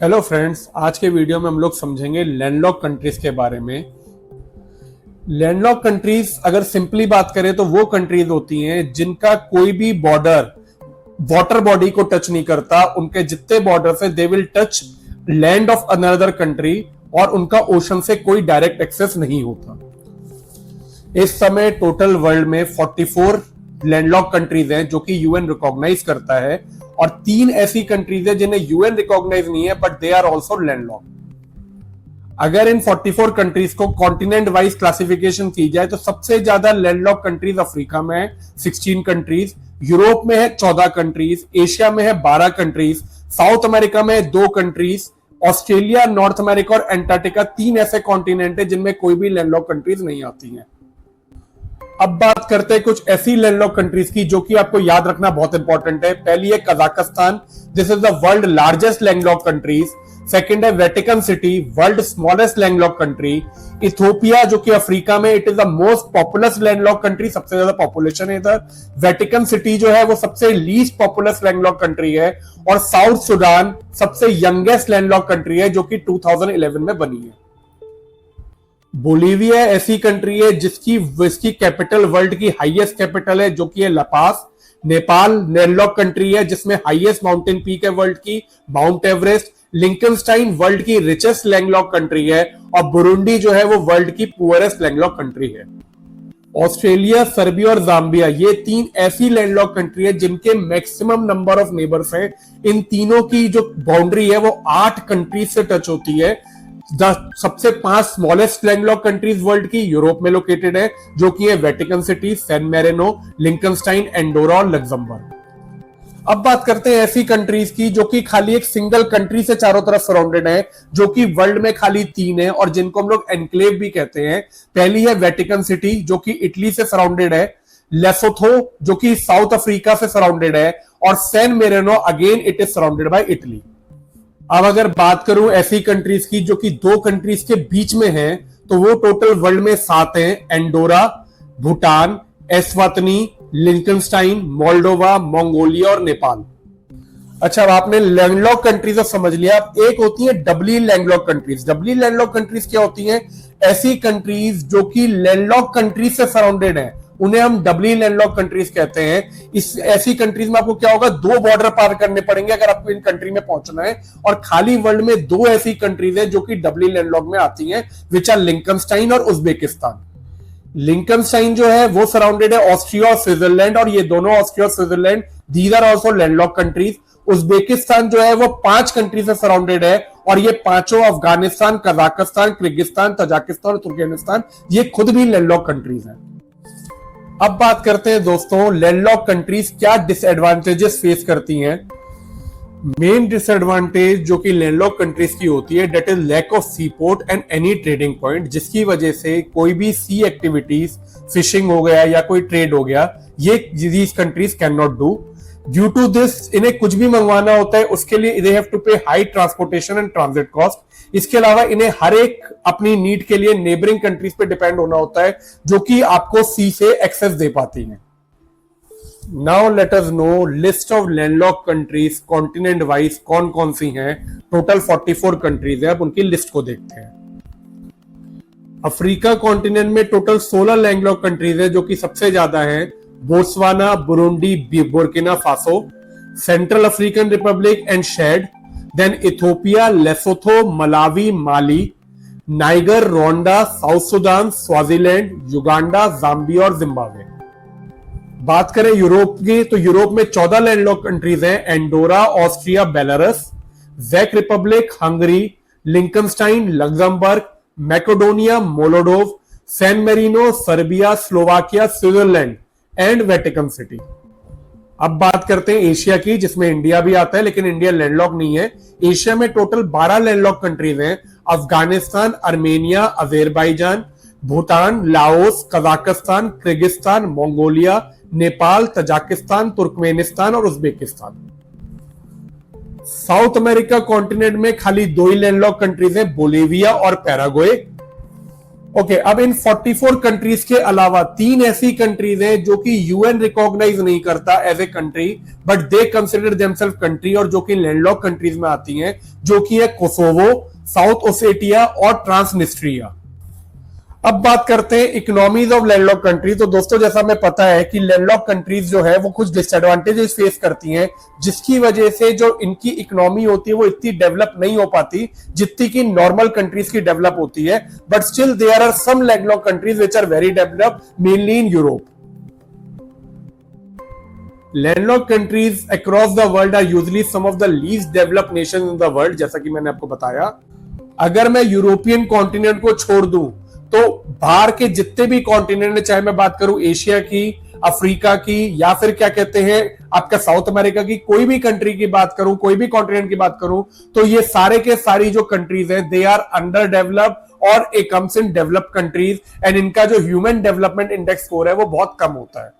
Hello friends, आज के video में हम लोग समझेंगे लैंडलॉक कंट्रीज के बारे में। लैंडलॉक कंट्रीज अगर सिंपली बात करें तो वो कंट्रीज होती हैं जिनका कोई भी बॉर्डर वाटर बॉडी को टच नहीं करता। उनके जितने बॉर्डर है they will touch land of another country और उनका ओशन से कोई डायरेक्ट एक्सेस नहीं होता। इस समय टोटल वर्ल्ड में 44 लैंडलॉक कंट्रीज हैं जो कि यूएन रिकॉग्नाइज करता है और 3 ऐसी कंट्रीज है जिन्हें यूएन रिकॉग्नाइज नहीं है but they are also landlocked. अगर इन 44 कंट्रीज को कॉन्टिनेंट वाइज क्लासिफिकेशन की जाए तो सबसे ज्यादा लैंडलॉक कंट्रीज अफ्रीका में है 16 कंट्रीज, यूरोप में है 14 कंट्रीज, एशिया में है 12 कंट्रीज, साउथ अमेरिका में है 2 कंट्रीज, ऑस्ट्रेलिया, नॉर्थ अमेरिका और एंटार्क्टिका 3 ऐसे कॉन्टिनेंट है जिनमें कोई भी लैंडलॉक कंट्रीज नहीं आती हैं। अब बात करते हैं कुछ ऐसी लैंडलॉक कंट्रीज की जो कि आपको याद रखना बहुत इंपॉर्टेंट है। पहली है Kazakhstan, this is the world largest landlock countries. Second है Vatican City, world smallest landlock country. Ethiopia जो कि अफ्रीका में, it is the most populous landlock country, सबसे ज्यादा पॉपुलेशन है इधर। वेटिकन सिटी जो है वो सबसे लीस्ट पॉपुलस लैंडलॉक कंट्री है। और साउथ सुडान सबसे यंगेस्ट लैंडलॉक कंट्री है जो कि 2011 में बनी है। बोलीविया ऐसी कंट्री है जिसकी कैपिटल वर्ल्ड की हाईएस्ट कैपिटल है जो कि है लापास। नेपाल लैंडलॉक कंट्री है जिसमें हाईएस्ट माउंटेन पीक है वर्ल्ड की, माउंट एवरेस्ट। लिंकनस्टाइन वर्ल्ड की रिचेस्ट लैंडलॉक कंट्री है और बुरुंडी जो है वो वर्ल्ड की पुअरेस्ट लैंडलॉक कंट्री है। ऑस्ट्रेलिया, सर्बिया और जाम्बिया ये 3 ऐसी लैंडलॉक कंट्री है जिनके मैक्सिमम नंबर ऑफ नेबर्स हैं। इन तीनों की जो बाउंड्री है वो 8 कंट्रीज से टच होती है। सबसे 5 स्मॉलेस्ट लैंडलॉक कंट्रीज वर्ल्ड की यूरोप में लोकेटेड है जो कि है Vatican City, San Marino, Liechtenstein, Andorra और लग्जमबर्ग। अब बात करते हैं ऐसी कंट्रीज की जो कि खाली एक सिंगल कंट्री से चारों तरफ सराउंडेड है, जो कि वर्ल्ड में खाली 3 है और जिनको हम लोग एनक्लेव भी कहते हैं। पहली है वेटिकन सिटी जो कि इटली से सराउंडेड है, लेसोथो जो कि साउथ अफ्रीका से सराउंडेड है और San Marino again it is surrounded by Italy. अब अगर बात करूं ऐसी कंट्रीज की जो कि 2 कंट्रीज के बीच में है तो वो टोटल वर्ल्ड में 7 हैं। एंडोरा, भूटान, एस्वातनी, लिंकनस्टाइन, मोल्डोवा, मंगोलिया और नेपाल। अच्छा, अब आपने लैंडलॉक कंट्रीज समझ लिया। अब एक होती है डबली लैंडलॉक कंट्रीज। डबली लैंडलॉक कंट्रीज क्या होती हैं? ऐसी कंट्रीज जो कि लैंडलॉक कंट्रीज से सराउंडेड है उन्हें हम डबली लैंडलॉक कंट्रीज कहते हैं। इस ऐसी कंट्रीज में आपको क्या होगा, 2 बॉर्डर पार करने पड़ेंगे अगर आपको इन कंट्री में पहुंचना है। और खाली वर्ल्ड में 2 ऐसी कंट्रीज हैं जो कि डबली लैंडलॉक में आती हैं, विच आर लिंकनस्टाइन और उज्बेकिस्तान। लिंकनस्टाइन जो है वो सराउंडेड है ऑस्ट्रिया और स्विट्जरलैंड और ये दोनों ऑस्ट्रिया और Switzerland these are also landlocked countries. Uzbekistan जो है वो 5 कंट्री से सराउंडेड है और ये पांचों अफगानिस्तान, कजाकिस्तान, किर्गिस्तान, तजाकिस्तान और तुर्कमेनिस्तान ये खुद भी लैंडलॉक कंट्रीज हैं। अब बात करते हैं दोस्तों लैंडलॉक कंट्रीज क्या डिसएडवांटेजेस फेस करती हैं। मेन डिसएडवांटेज जो कि लैंडलॉक कंट्रीज की होती है that is lack of sea port and any trading point, जिसकी वजह से कोई भी सी एक्टिविटीज, फिशिंग हो गया या कोई ट्रेड हो गया, ये these countries can not do. Due to this इन्हें कुछ भी मंगवाना होता है उसके लिए they have to pay high transportation and transit cost. इसके अलावा इन्हें हर एक अपनी नीड के लिए नेबरिंग कंट्रीज पे डिपेंड होना होता है जो कि आपको सी से एक्सेस दे पाती हैं। Now let us know list of landlocked countries continent wise कौन कौन सी हैं। टोटल 44 कंट्रीज है, अब उनकी लिस्ट को देखते हैं। अफ्रीका कॉन्टिनेंट में टोटल 16 लैंडलॉक कंट्रीज है जो कि सबसे ज्यादा है। Botswana, Burundi, Burkina Faso, Central African Republic and Chad, then Ethiopia, Lesotho, Malawi, Mali, Niger, Rwanda, South Sudan, Swaziland, Uganda, Zambia और जिम्बाब्वे। बात करें यूरोप की तो यूरोप में 14 लैंडलॉक कंट्रीज हैं। एंडोरा, ऑस्ट्रिया, बेलारस, चेक Republic, Hungary, Liechtenstein, Luxembourg, Macedonia, Moldova, San Marino, Serbia, Slovakia, Switzerland and Vatican City. अब बात करते हैं एशिया की जिसमें इंडिया भी आता है लेकिन इंडिया लैंडलॉक नहीं है। एशिया में टोटल 12 लैंडलॉक कंट्रीज हैं। Afghanistan, Armenia, Azerbaijan, Bhutan, Laos, Kazakhstan, Kyrgyzstan, Mongolia, Nepal, Tajikistan, Turkmenistan और उज्बेकिस्तान। साउथ अमेरिका कॉन्टिनेंट में खाली 2 ही लैंडलॉक कंट्रीज हैं, बोलीविया और पैराग्वे। ओके, अब इन 44 कंट्रीज के अलावा 3 ऐसी कंट्रीज हैं जो कि यूएन रिकॉग्नाइज नहीं करता as a country, but they consider themselves country, और जो कि लैंडलॉक कंट्रीज में आती हैं, जो कि है कोसोवो, साउथ ओसेटिया और ट्रांसनिस्ट्रिया। अब बात करते हैं इकोनॉमीज ऑफ लैंडलॉक कंट्री। तो दोस्तों, जैसा हमें पता है कि लैंडलॉक कंट्रीज जो है वो कुछ डिसएडवांटेजेस फेस करती हैं, जिसकी वजह से जो इनकी इकोनॉमी होती है वो इतनी डेवलप नहीं हो पाती जितनी कि नॉर्मल कंट्रीज की डेवलप होती है। But still there are some landlocked countries which are very developed, mainly in Europe. Landlocked countries across the world are usually some of the least developed nations in the world, जैसा कि मैंने आपको बताया। अगर मैं European continent को छोड़ दूं तो बाहर के जितने भी कॉन्टिनेंट, चाहे मैं बात करूं एशिया की, अफ्रीका की, या फिर क्या कहते हैं आपका साउथ अमेरिका की, कोई भी कंट्री की बात करूं, कोई भी कॉन्टिनेंट की बात करूं, तो ये सारे के सारी जो कंट्रीज है दे आर अंडर डेवलप्ड और a comes in developed countries, and इनका जो ह्यूमन डेवलपमेंट इंडेक्स स्कोर है वो बहुत कम होता है।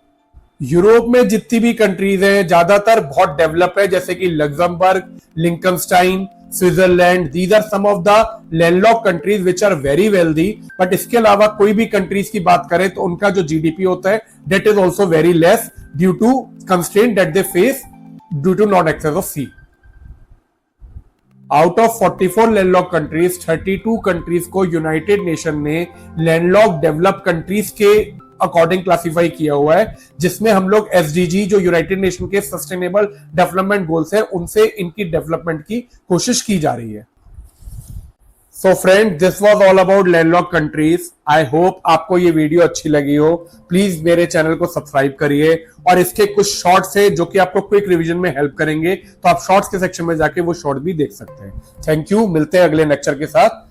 यूरोप में जितनी भी कंट्रीज हैं ज्यादातर बहुत डेवलप है, जैसे कि Luxembourg, Liechtenstein, Switzerland. These are some of the landlock countries which are very wealthy. But इसके अलावा कोई भी कंट्रीज की बात करें तो उनका जो जीडीपी होता है that is also very less due to constraint that they face due to non access of sea. Out of 44 landlocked countries, 32 countries को यूनाइटेड नेशन ने लैंडलॉक डेवलप कंट्रीज के अकॉर्डिंग क्लासिफाई किया हुआ है, जिसमें हम लोग एसडीजी जो यूनाइटेड नेशन के सस्टेनेबल डेवलपमेंट गोल्स है उनसे इनकी डेवलपमेंट की कोशिश की जा रही है। So friend, this was all about landlocked countries. I hope आपको ये वीडियो अच्छी लगी हो। प्लीज मेरे चैनल को सब्सक्राइब करिए, और इसके कुछ शॉर्ट्स है जो कि आपको क्विक रिवीजन में हेल्प करेंगे, तो आप शॉर्ट्स के सेक्शन में जाके वो शॉर्ट भी देख सकते हैं। थैंक यू, मिलते हैं अगले लेक्चर के साथ।